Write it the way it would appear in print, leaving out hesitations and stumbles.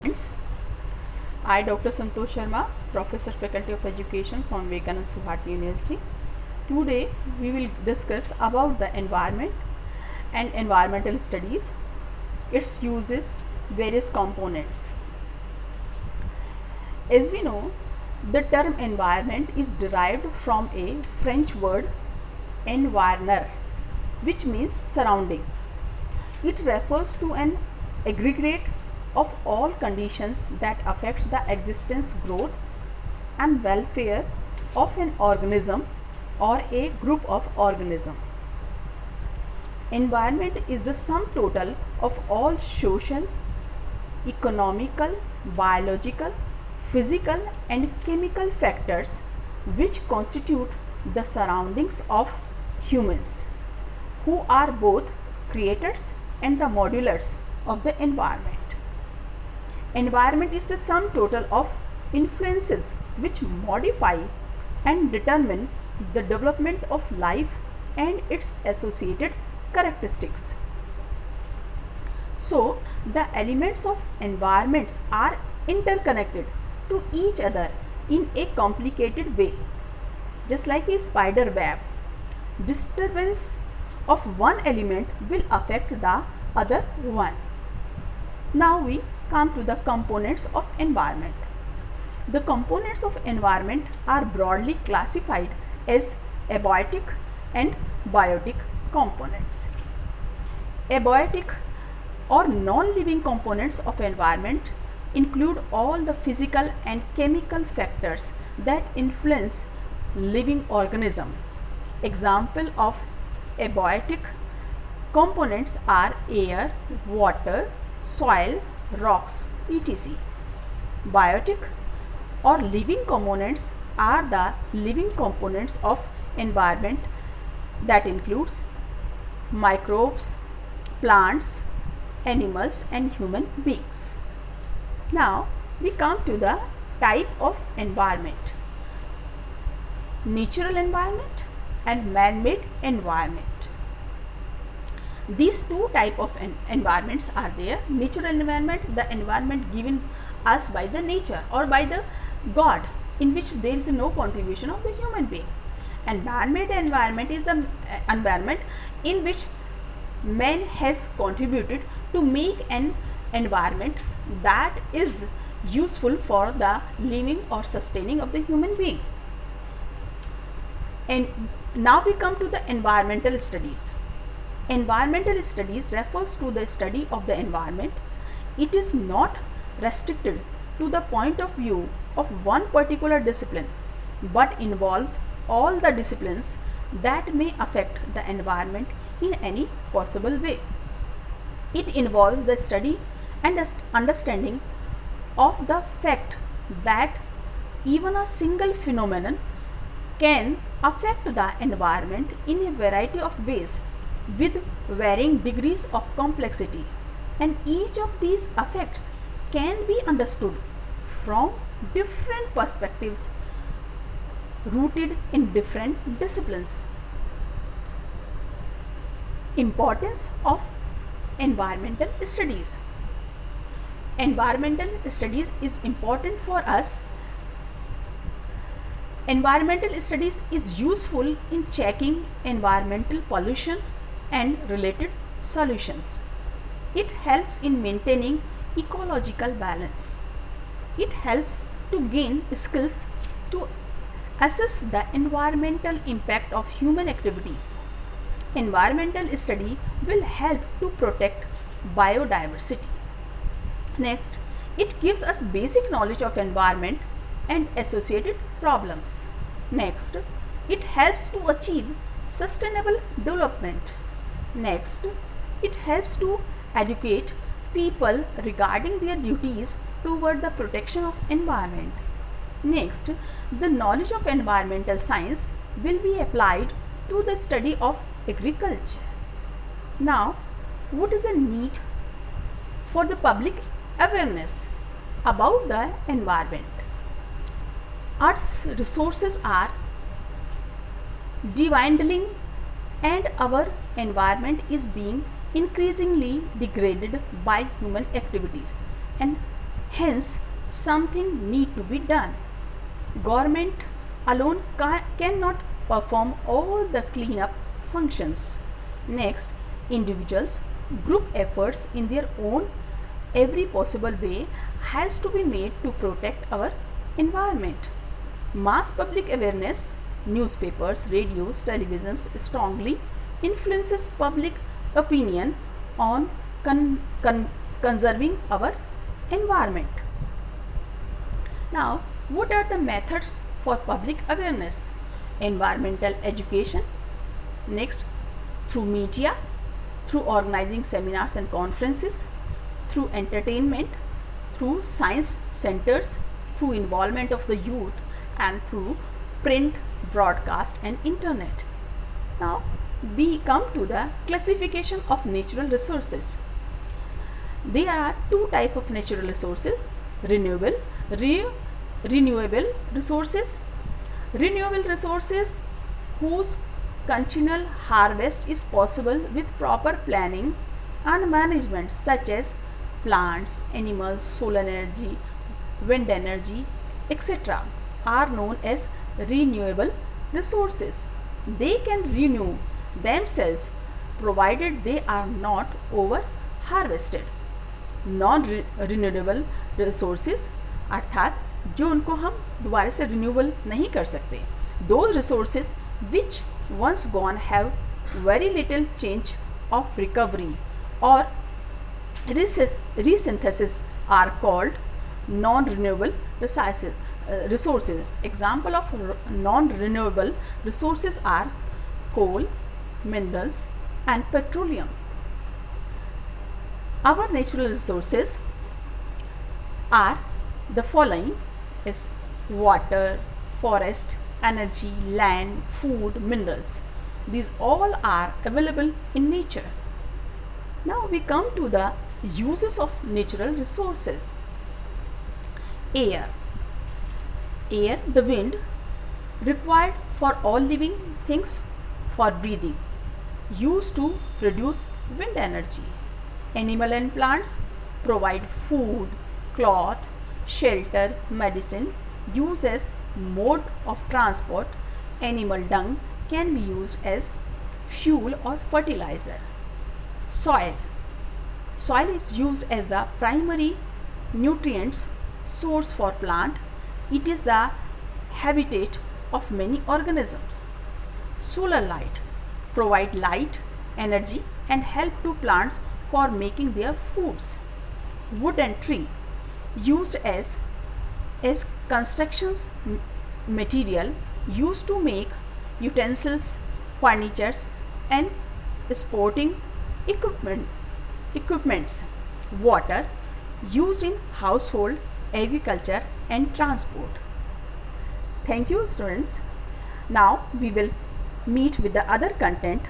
Friends, I, Dr. Santosh Sharma, Professor, Faculty of Education, Swami Vivekananda Subharati University. Today, we will discuss about the environment and environmental studies, its uses, various components. As we know, the term environment is derived from a French word environner, which means surrounding. It refers to an aggregate of all conditions that affects the existence, growth and welfare of an organism or a group of organisms. Environment is the sum total of all social, economical, biological, physical and chemical factors which constitute the surroundings of humans, who are both creators and the modulars of the environment. Environment is the sum total of influences which modify and determine the development of life and its associated characteristics. So, the elements of environments are interconnected to each other in a complicated way, just like a spider web. Disturbance of one element will affect the other one. Now we come to the components of environment. The components of environment are broadly classified as abiotic and biotic components. Abiotic or non-living components of environment include all the physical and chemical factors that influence living organism. Example of abiotic components are air, water, soil, rocks, etc. Biotic or living components are the living components of environment that includes microbes, plants, animals and human beings. Now we come to the type of environment: natural environment and man-made environment. These two type of environments are there. Natural environment, the environment given us by the nature or by the God, in which there is no contribution of the human being. And man-made environment is the environment in which man has contributed to make an environment that is useful for the living or sustaining of the human being. And now we come to the environmental studies. Environmental studies refers to the study of the environment. It is not restricted to the point of view of one particular discipline, but involves all the disciplines that may affect the environment in any possible way. It involves the study and understanding of the fact that even a single phenomenon can affect the environment in a variety of ways with varying degrees of complexity, and each of these effects can be understood from different perspectives rooted in different disciplines. Importance of environmental studies. Environmental studies is important for us. Environmental studies is useful in checking environmental pollution and related solutions. It helps in maintaining ecological balance. It helps to gain skills to assess the environmental impact of human activities. Environmental study will help to protect biodiversity. Next, it gives us basic knowledge of environment and associated problems. Next, it helps to achieve sustainable development. Next, it helps to educate people regarding their duties toward the protection of environment. Next, the knowledge of environmental science will be applied to the study of agriculture. Now, what is the need for the public awareness about the environment? Earth's resources are dwindling and our environment is being increasingly degraded by human activities, and Hence, something need to be done. Government alone cannot perform all the cleanup functions. Next, individuals, group efforts in their own every possible way has to be made to protect our environment. Mass public awareness, newspapers, radios, televisions strongly influences public opinion on conserving our environment. Now, what are the methods for public awareness? Environmental education. Next, through media, through organizing seminars and conferences, through entertainment, through science centers, through involvement of the youth, and through print, broadcast and internet. Now, we come to the classification of natural resources. There are two types of natural resources: renewable resources. Renewable resources whose continual harvest is possible with proper planning and management, such as plants, animals, solar energy, wind energy, etc., are known as renewable resources. They can renew themselves provided they are not over harvested. Non renewable resources अर्थात जो उनको हम दोबारा से renewable नहीं कर सकते, those resources which once gone have very little change of recovery और resynthesis are called non-renewable resources. Example of non-renewable resources are coal, minerals and petroleum. Our natural resources are the following: is water, forest, energy, land, food, minerals. These all are available in nature. Now we come to the uses of natural resources. Air, the wind, required for all living things for breathing, used to produce wind energy. Animal and plants provide food, cloth, shelter, medicine, used as mode of transport. Animal dung can be used as fuel or fertilizer. Soil is used as the primary nutrients source for plant. It is the habitat of many organisms. Solar light provide light, energy and help to plants for making their foods. Wood and tree used as construction material, used to make utensils, furnitures and sporting equipments. Water used in household, agriculture and transport. Thank you, students. Now we will meet with the other content